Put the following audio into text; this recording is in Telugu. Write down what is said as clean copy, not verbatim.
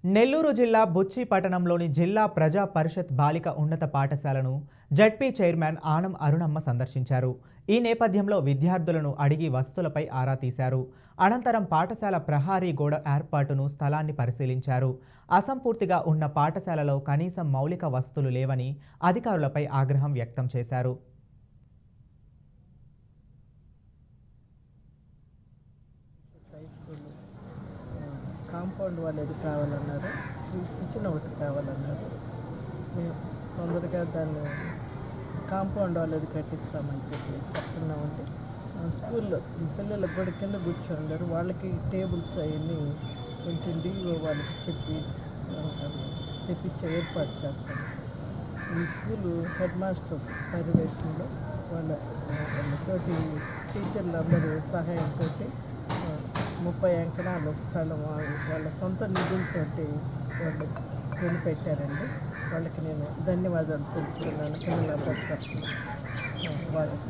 నెల్లూరు జిల్లా బుచ్చి పట్టణంలోని జిల్లా ప్రజా పరిషత్ బాలిక ఉన్నత పాఠశాలను జడ్పీ చైర్మన్ ఆనం అరుణమ్మ సందర్శించారు. ఈ నేపథ్యంలో విద్యార్థులను అడిగి వసతులపై ఆరా తీశారు. అనంతరం పాఠశాల ప్రహారీ గోడ ఏర్పాటును స్థలాన్ని పరిశీలించారు. అసంపూర్తిగా ఉన్న పాఠశాలలో కనీసం మౌలిక వసతులు లేవని అధికారులపై ఆగ్రహం వ్యక్తం చేశారు. కాంపౌండ్ వాళ్ళది కావాలన్నారు, కిచెన్ ఒకటి కావాలన్నారు. మేము తొందరగా దాన్ని కాంపౌండ్ వాళ్ళది కట్టిస్తామని చెప్పి చెప్తున్నామండి. స్కూల్లో పిల్లలకు కూడా కింద కూర్చోండారు, వాళ్ళకి టేబుల్స్ అవన్నీ కొంచెం డిఓ వాళ్ళకి చెప్పి తెప్పించే ఏర్పాటు చేస్తాం. ఈ స్కూలు హెడ్ మాస్టర్ పర్యవేక్షణలో వాళ్ళతోటి టీచర్లు అందరూ సహాయంతో 30 ఎకరాల స్థలం వాళ్ళ సొంత నిధులతోటి వాళ్ళు కొనిపెట్టారండి. వాళ్ళకి నేను ధన్యవాదాలు తెలుపుతున్నాను. పిల్లల వాళ్ళకి